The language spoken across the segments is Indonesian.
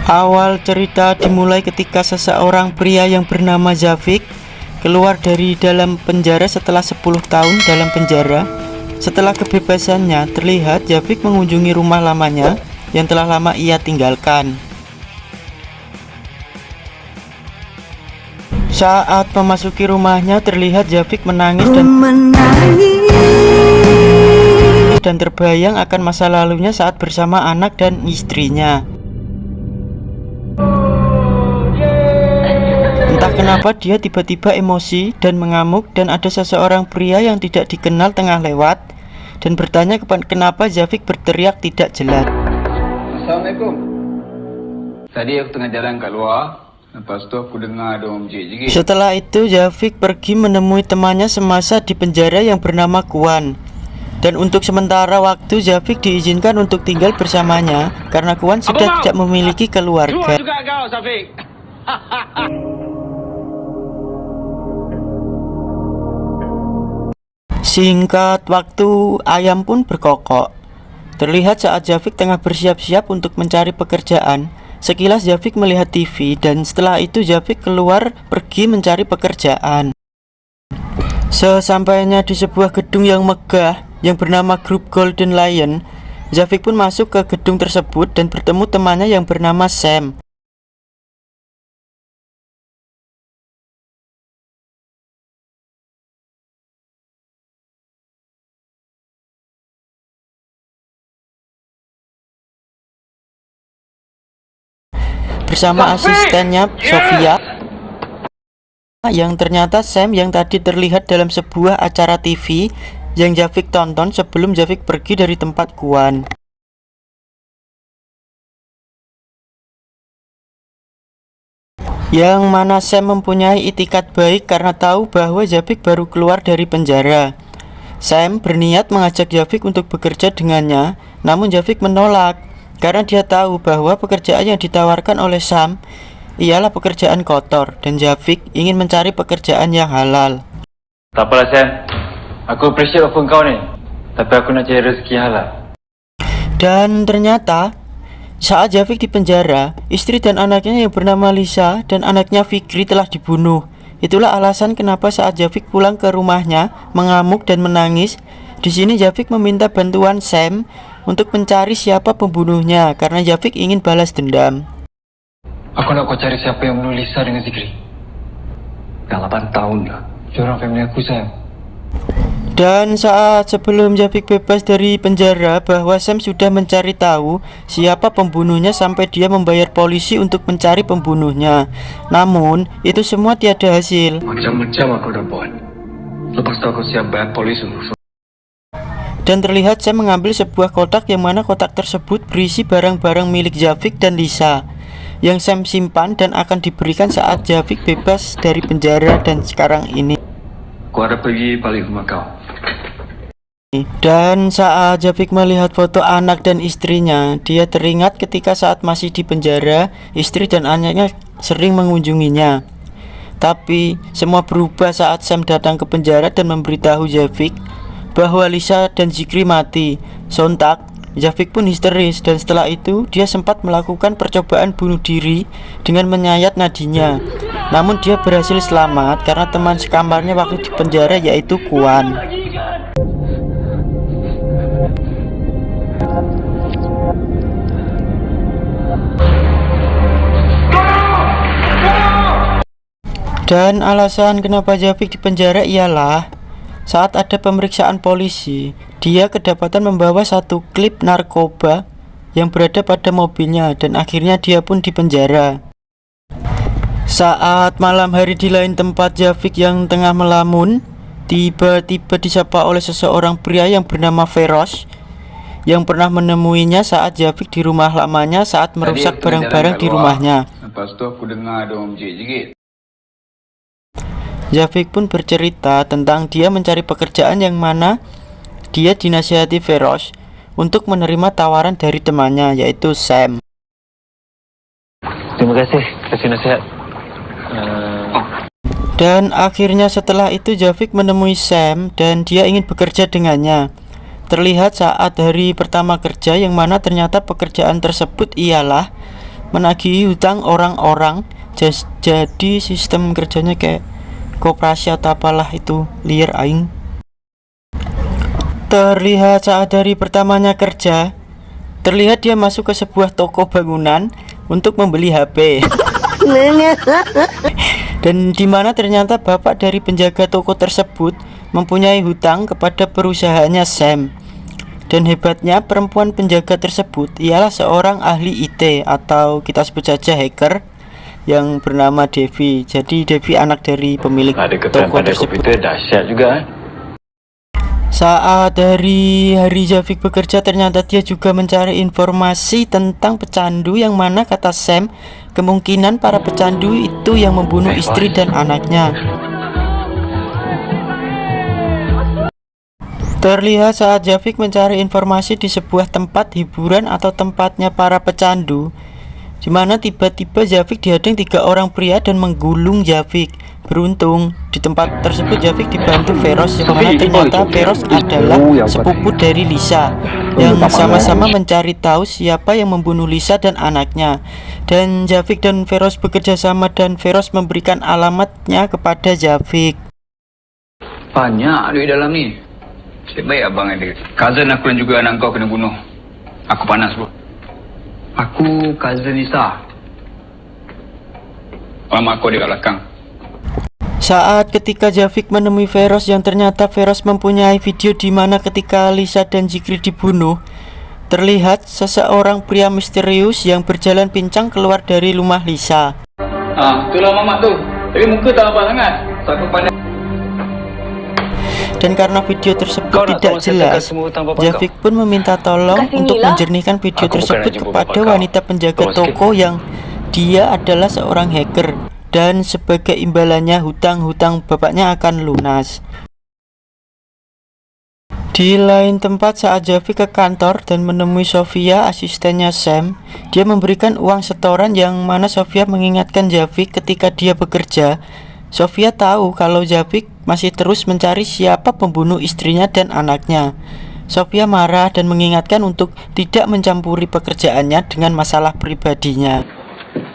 Awal cerita dimulai ketika seseorang pria yang bernama Zavik keluar dari dalam penjara setelah 10 tahun dalam penjara. Setelah kebebasannya, terlihat Zavik mengunjungi rumah lamanya yang telah lama ia tinggalkan. Saat memasuki rumahnya, terlihat Zavik menangis dan terbayang akan masa lalunya saat bersama anak dan istrinya. Entah kenapa dia tiba-tiba emosi dan mengamuk, dan ada seseorang pria yang tidak dikenal tengah lewat dan bertanya kenapa Zavik berteriak tidak jelas. Assalamualaikum. Tadi aku tengah jalan kat luar, lepas tu aku dengar ada orang jerit-jerit. Setelah itu Zavik pergi menemui temannya semasa di penjara yang bernama Kuan. Dan untuk sementara waktu Zavik diizinkan untuk tinggal bersamanya karena Kuan sudah tidak memiliki keluarga. Juga kau, Zavik. Singkat waktu, ayam pun berkokok. Terlihat saat Zavik tengah bersiap-siap untuk mencari pekerjaan, sekilas Zavik melihat TV dan setelah itu Zavik keluar pergi mencari pekerjaan. Sesampainya di sebuah gedung yang megah yang bernama Grup Golden Lion, Zavik pun masuk ke gedung tersebut dan bertemu temannya yang bernama Sam. Bersama asistennya Sofia, yang ternyata Sam yang tadi terlihat dalam sebuah acara TV yang Zavik tonton sebelum Zavik pergi dari tempat Kuan. Yang mana Sam mempunyai itikat baik karena tahu bahwa Zavik baru keluar dari penjara. Sam berniat mengajak Zavik untuk bekerja dengannya, namun Zavik menolak karena dia tahu bahwa pekerjaan yang ditawarkan oleh Sam ialah pekerjaan kotor dan Zavik ingin mencari pekerjaan yang halal. Tak apalah Sam, aku appreciate offer kau ni, tapi aku nak cari rezeki halal. Dan ternyata saat Zavik di penjara, istri dan anaknya yang bernama Lisa dan anaknya Fikri telah dibunuh. Itulah alasan kenapa saat Zavik pulang ke rumahnya mengamuk dan menangis. Di sini Zavik meminta bantuan Sam untuk mencari siapa pembunuhnya karena Zavik ingin balas dendam. Aku nak kau cari siapa yang bunuh Lisa dengan Zikri. Dah 8 tahun dah. Diorang family aku, Sam. Dan saat sebelum Zavik bebas dari penjara, bahwa Sam sudah mencari tahu siapa pembunuhnya sampai dia membayar polisi untuk mencari pembunuhnya. Namun itu semua tiada hasil. Macam-macam aku dah buat. Lepas tu aku siap bayar polisi untuk. Dan terlihat Sam mengambil sebuah kotak yang mana kotak tersebut berisi barang-barang milik Zavik dan Lisa yang Sam simpan dan akan diberikan saat Zavik bebas dari penjara dan sekarang ini. Aku ada pergi balik rumah kau. Dan saat Zavik melihat foto anak dan istrinya, dia teringat ketika saat masih di penjara, istri dan anaknya sering mengunjunginya. Tapi semua berubah saat Sam datang ke penjara dan memberitahu Zavik bahwa Lisa dan Zikri mati. Sontak Zavik pun histeris dan setelah itu dia sempat melakukan percobaan bunuh diri dengan menyayat nadinya. Namun dia berhasil selamat karena teman sekamarnya waktu di penjara yaitu Kuan. Dan alasan kenapa Zavik di penjara ialah saat ada pemeriksaan polisi, dia kedapatan membawa satu klip narkoba yang berada pada mobilnya dan akhirnya dia pun dipenjara. Saat malam hari di lain tempat, Zavik yang tengah melamun tiba-tiba disapa oleh seseorang pria yang bernama Feroz yang pernah menemuinya saat Zavik di rumah lamanya saat merusak barang-barang di rumahnya. Lepas tu aku dengar ada orang jerit-jerit. Zavik pun bercerita tentang dia mencari pekerjaan yang mana dia dinasihati Feroz untuk menerima tawaran dari temannya yaitu Sam. Terima kasih nasihat. Dan akhirnya setelah itu Zavik menemui Sam dan dia ingin bekerja dengannya. Terlihat saat hari pertama kerja yang mana ternyata pekerjaan tersebut ialah menagih hutang orang-orang. Jadi sistem kerjanya kayak koperasi atau apalah itu, liar aing. Terlihat saat hari pertamanya kerja, terlihat dia masuk ke sebuah toko bangunan untuk membeli HP. Dan dimana ternyata bapak dari penjaga toko tersebut mempunyai hutang kepada perusahaannya Sam. Dan hebatnya perempuan penjaga tersebut ialah seorang ahli IT atau kita sebut saja hacker yang bernama Devi. Jadi Devi anak dari pemilik toko tersebut. Dahsyat juga. Saat dari hari Javik bekerja, ternyata dia juga mencari informasi tentang pecandu, yang mana kata Sam kemungkinan para pecandu itu yang membunuh istri dan anaknya. Terlihat saat Javik mencari informasi di sebuah tempat hiburan atau tempatnya para pecandu, di mana tiba-tiba Javik dihadang 3 orang pria dan menggulung Javik. Beruntung di tempat tersebut Javik dibantu Feroz, yang mana ternyata Feroz adalah sepupu dari Lisa, yang sama-sama mencari tahu siapa yang membunuh Lisa dan anaknya. Dan Javik dan Feroz bekerja sama dan Feroz memberikan alamatnya kepada Javik. Banyak duit dalam ni. Nasib baik abang ada. Cousin aku dan juga anak kau kena bunuh. Aku panas bro. Aku cousin Lisa. Mama aku ada kat belakang. Saat ketika Javik menemui Feroz, yang ternyata Feroz mempunyai video di mana ketika Lisa dan Zikri dibunuh, terlihat seseorang pria misterius yang berjalan pincang keluar dari rumah Lisa. Itulah mamak tu. Tapi muka tak apa sangat. Takut pandai. Dan karena video tersebut tidak jelas, Javik pun meminta tolong untuk menjernihkan video tersebut kepada wanita penjaga toko yang dia adalah seorang hacker. Dan sebagai imbalannya hutang-hutang bapaknya akan lunas. Di lain tempat, saat Javik ke kantor dan menemui Sofia, asistennya Sam, dia memberikan uang setoran, yang mana Sofia mengingatkan Javik ketika dia bekerja. Sofia tahu kalau Javik masih terus mencari siapa pembunuh istrinya dan anaknya. Sofia marah dan mengingatkan untuk tidak mencampuri pekerjaannya dengan masalah pribadinya.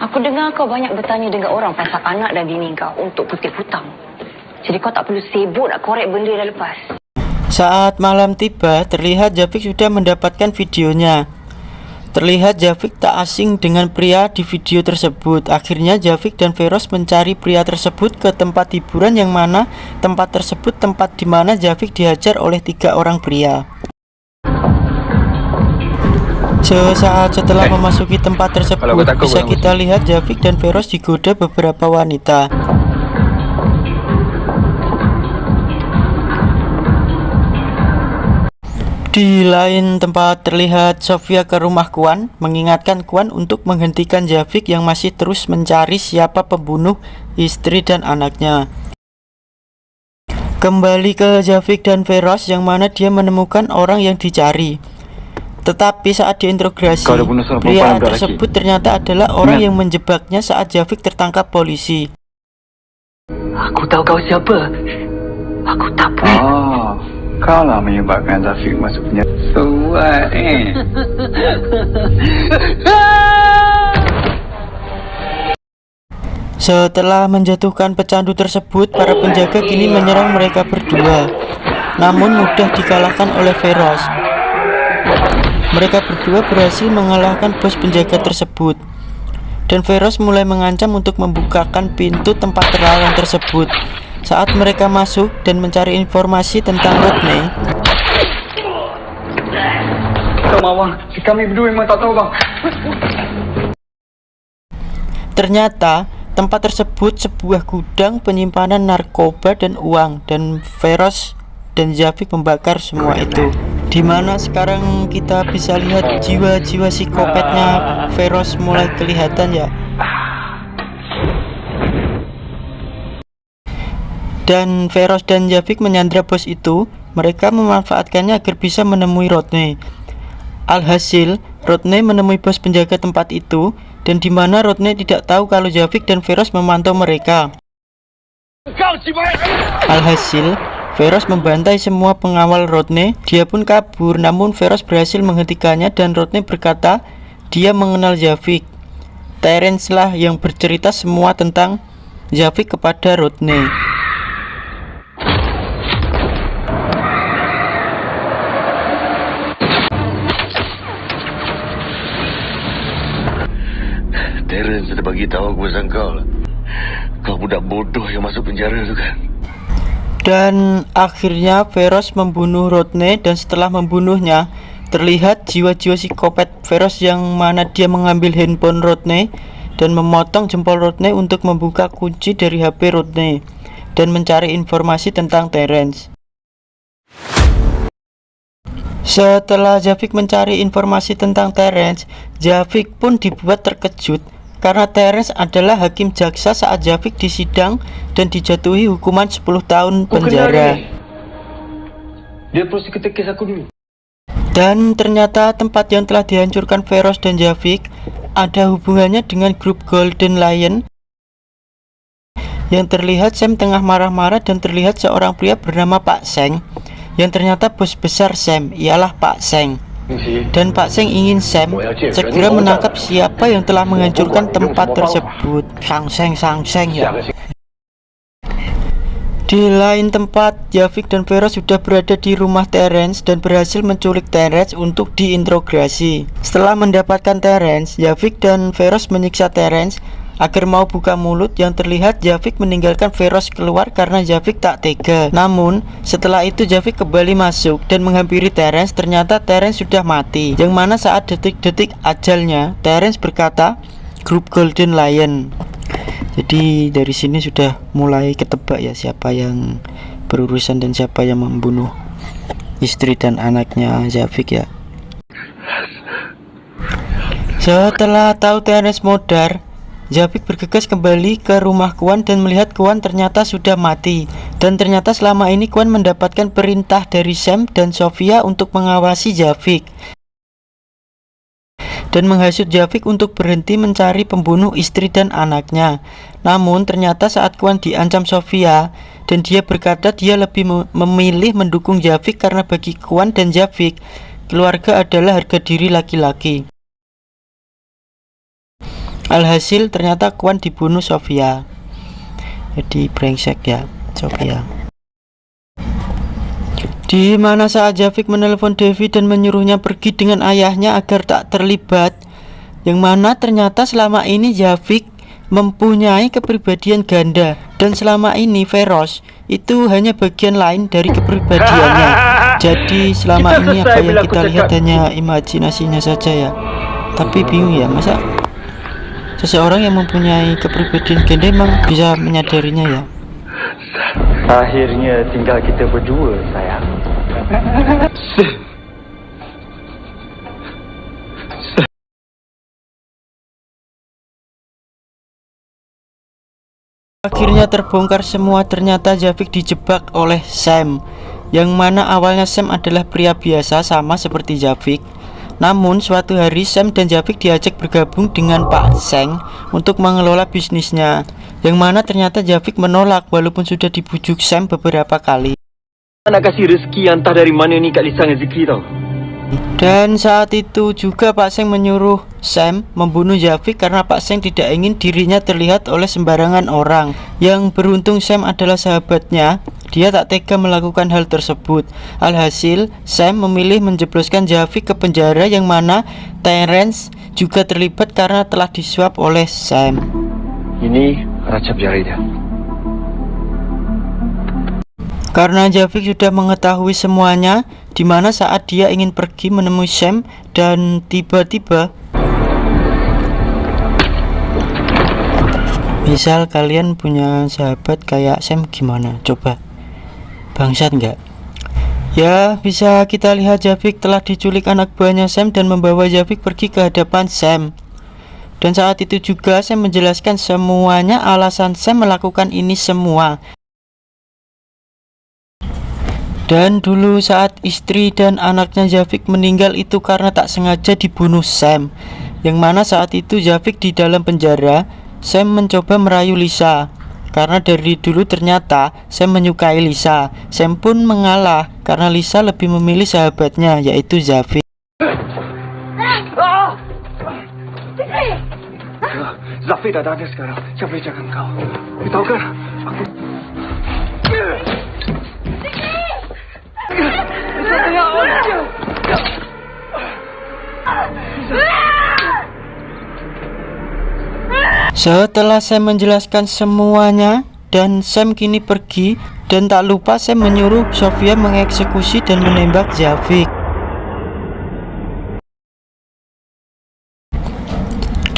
Aku dengar kau banyak bertanya dengan orang pasal anak dan bini kau untuk kutip hutang. Jadi kau tak perlu sibuk nak korek benda dah lepas. Saat malam tiba, terlihat Javik sudah mendapatkan videonya. Terlihat Javik tak asing dengan pria di video tersebut. Akhirnya Javik dan Feroz mencari pria tersebut ke tempat hiburan, yang mana tempat tersebut tempat di mana Javik dihajar oleh 3 orang pria. Sesaat setelah memasuki tempat tersebut, bisa kita lihat Javik dan Feroz digoda beberapa wanita. Di lain tempat terlihat Sofia ke rumah Kwan, mengingatkan Kwan untuk menghentikan Javik yang masih terus mencari siapa pembunuh istri dan anaknya. Kembali ke Javik dan Feroz, yang mana dia menemukan orang yang dicari. Tetapi saat diinterogasi, pria tersebut ternyata adalah orang yang menjebaknya saat Javik tertangkap polisi. Aku tahu kau siapa. Aku tak pernah. Kau lah menyebabkan Zafik masuk penjara. Suat Setelah menjatuhkan pecandu tersebut, para penjaga kini menyerang mereka berdua. Namun mudah dikalahkan oleh Feroz. Mereka berdua berhasil mengalahkan bos penjaga tersebut. Dan Feroz mulai mengancam untuk membukakan pintu tempat terlarang tersebut. Saat mereka masuk dan mencari informasi tentang Rodney, bang, kami berdua memang tak tahu bang. ternyata tempat tersebut sebuah gudang penyimpanan narkoba dan uang. Dan Feroz dan Javik membakar semua itu. Dimana sekarang kita bisa lihat jiwa-jiwa psikopatnya Feroz mulai kelihatan ya. Dan Feroz dan Javik menyandra bos itu. Mereka memanfaatkannya agar bisa menemui Rodney. Alhasil, Rodney menemui bos penjaga tempat itu, dan dimana Rodney tidak tahu kalau Javik dan Feroz memantau mereka. Alhasil, Feroz membantai semua pengawal Rodney. Dia pun kabur, namun Feroz berhasil menghentikannya dan Rodney berkata dia mengenal Javik. Terence lah yang bercerita semua tentang Javik kepada Rodney. Terence sudah bagi tahu aku pasal kau lah. Kau budak bodoh yang masuk penjara tu kan. Dan akhirnya Feroz membunuh Rodney, dan setelah membunuhnya terlihat jiwa-jiwa psikopat Feroz yang mana dia mengambil handphone Rodney dan memotong jempol Rodney untuk membuka kunci dari HP Rodney dan mencari informasi tentang Terence. Setelah Javik mencari informasi tentang Terence, Javik pun dibuat terkejut karena Terence adalah hakim jaksa saat Javik disidang dan dijatuhi hukuman 10 tahun penjara. Dia prosecutor kes aku dulu. Dan ternyata tempat yang telah dihancurkan Feroz dan Javik ada hubungannya dengan grup Golden Lion. Yang terlihat Sam tengah marah-marah dan terlihat seorang pria bernama Pak Seng, yang ternyata bos besar Sam ialah Pak Seng. Dan Pak Seng ingin Sam segera menangkap siapa yang telah menghancurkan tempat tersebut. Sang Seng ya. Di lain tempat, Javik dan Feroz sudah berada di rumah Terence dan berhasil menculik Terence untuk diinterogasi. Setelah mendapatkan Terence, Javik dan Feroz menyiksa Terence agar mau buka mulut. Yang terlihat Javik meninggalkan Feroz keluar karena Javik tak tega. Namun setelah itu Javik kembali masuk dan menghampiri Terence. Ternyata Terence sudah mati, yang mana saat detik-detik ajalnya Terence berkata grup Golden Lion. Jadi dari sini sudah mulai ketebak ya siapa yang berurusan dan siapa yang membunuh istri dan anaknya Javik ya. Setelah tahu Terence modar, Javik bergegas kembali ke rumah Kwan dan melihat Kwan ternyata sudah mati. Dan ternyata selama ini Kwan mendapatkan perintah dari Sam dan Sofia untuk mengawasi Javik dan menghasut Javik untuk berhenti mencari pembunuh istri dan anaknya. Namun ternyata saat Kwan diancam Sofia dan dia berkata dia lebih memilih mendukung Javik karena bagi Kwan dan Javik, keluarga adalah harga diri laki-laki. Alhasil ternyata Kwan dibunuh Sofia. Jadi brengsek ya Sofia. Di mana saat Javik menelpon Devi dan menyuruhnya pergi dengan ayahnya agar tak terlibat, yang mana ternyata selama ini Javik mempunyai kepribadian ganda dan selama ini Feroz itu hanya bagian lain dari kepribadiannya. Jadi selama ini apa yang kita lihat hanya imajinasinya saja ya. Tapi bingung ya, masa seseorang yang mempunyai kepribadian ganda emang bisa menyadarinya ya. Akhirnya tinggal kita berdua, sayang. Akhirnya terbongkar semua, ternyata Javik dijebak oleh Sam, yang mana awalnya Sam adalah pria biasa sama seperti Javik. Namun suatu hari Sam dan Javik diajak bergabung dengan Pak Seng untuk mengelola bisnisnya, yang mana ternyata Javik menolak walaupun sudah dibujuk Sam beberapa kali. Nak kasih rezeki entah dari mana ni Kak Lisa dengan Zikri tau. Dan saat itu juga Pak Seng menyuruh Sam membunuh Javik karena Pak Seng tidak ingin dirinya terlihat oleh sembarangan orang. Yang beruntung Sam adalah sahabatnya, dia tak tega melakukan hal tersebut. Alhasil Sam memilih menjebloskan Javik ke penjara, yang mana Terence juga terlibat karena telah disuap oleh Sam. Ini raca penjara dia. Karena Javik sudah mengetahui semuanya, di mana saat dia ingin pergi menemui Sam dan tiba-tiba, misal kalian punya sahabat kayak Sam gimana? Coba bangsat nggak? Ya bisa kita lihat Javik telah diculik anak buahnya Sam dan membawa Javik pergi ke hadapan Sam. Dan saat itu juga Sam menjelaskan semuanya alasan Sam melakukan ini semua. Dan dulu saat istri dan anaknya Javik meninggal itu karena tak sengaja dibunuh Sam, yang mana saat itu Javik di dalam penjara. Sam mencoba merayu Lisa karena dari dulu ternyata Sam menyukai Lisa. Sam pun mengalah karena Lisa lebih memilih sahabatnya yaitu Javik. Jafik dah ada sekarang. Siapa yang jaga kau? Kau tahu kan? Aku... Setelah Sam menjelaskan semuanya dan Sam kini pergi, dan tak lupa Sam menyuruh Sofia mengeksekusi dan menembak Jafik.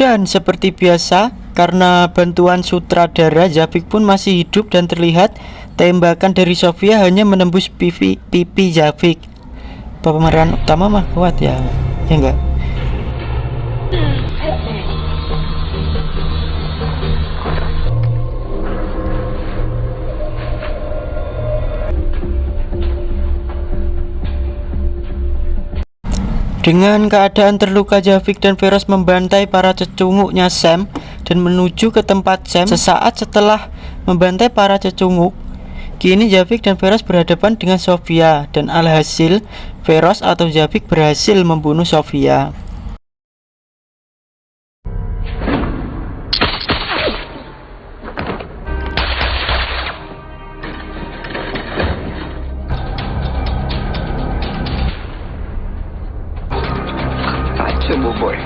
Dan seperti biasa, karena bantuan sutradara, Jafik pun masih hidup dan terlihat tembakan dari Sofia hanya menembus pipi Jafik. Pemeran utama mah kuat ya enggak? Dengan keadaan terluka, Jafik dan Feroz membantai para cecunguknya Sam dan menuju ke tempat Sam. Sesaat setelah membantai para cecunguk, kini Jafik dan Feroz berhadapan dengan Sofia, dan alhasil Feroz atau Jafik berhasil membunuh Sofia. Boy.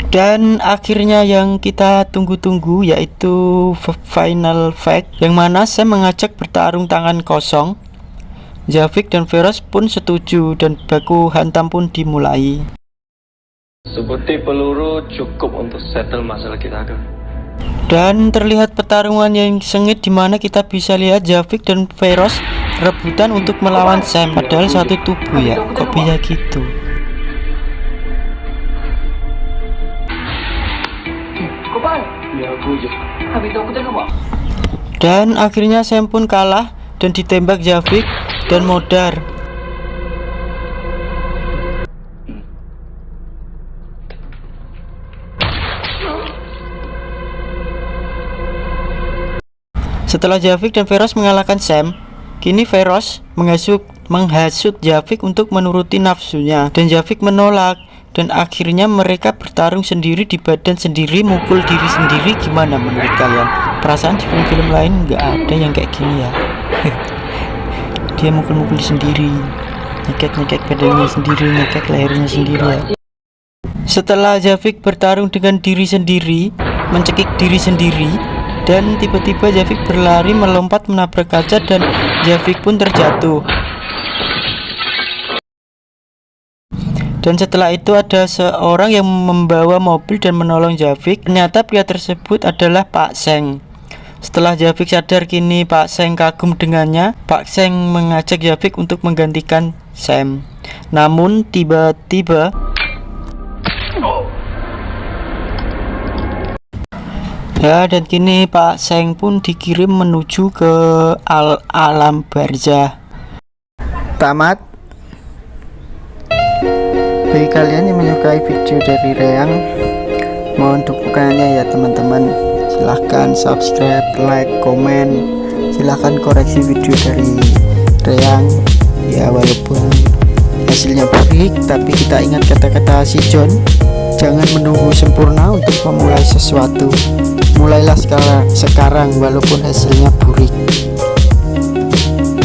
Dan akhirnya yang kita tunggu-tunggu, yaitu final fight, yang mana Sam mengajak bertarung tangan kosong. Jafik dan Feroz pun setuju dan baku hantam pun dimulai. Seperti peluru cukup untuk settle masalah kita kan? Dan terlihat pertarungan yang sengit, dimana kita bisa lihat Jafik dan Feroz rebutan untuk melawan Sam, padahal satu tubuh ya, kok bisa gitu. Dan akhirnya Sam pun kalah dan ditembak Jafik dan modar. Setelah Jafik dan Feroz mengalahkan Sam, kini Feroz menghasut Jafik untuk menuruti nafsunya, dan Jafik menolak. Dan akhirnya mereka bertarung sendiri di badan sendiri, mukul diri sendiri. Gimana menurut kalian? Perasaan di film-film lain nggak ada yang kayak gini ya. Dia mukul-mukul sendiri, nyekek badannya sendiri, nyekek lehernya sendiri ya. Setelah Jafik bertarung dengan diri sendiri, mencekik diri sendiri, dan tiba-tiba Jafik berlari melompat menabrak kaca dan Jafik pun terjatuh. Dan setelah itu ada seorang yang membawa mobil dan menolong Jafik. Ternyata pria tersebut adalah Pak Seng. Setelah Jafik sadar, kini Pak Seng kagum dengannya. Pak Seng mengajak Jafik untuk menggantikan Sam. Namun tiba-tiba ya, dan kini Pak Seng pun dikirim menuju ke alam barzah. Tamat. Bagi kalian yang menyukai video dari Reyang, mohon dukungannya ya teman-teman. Silahkan subscribe, like, komen. Silahkan koreksi video dari Reyang. Ya, walaupun hasilnya burik, tapi kita ingat kata-kata si John, jangan menunggu sempurna untuk memulai sesuatu. Mulailah sekarang walaupun hasilnya burik.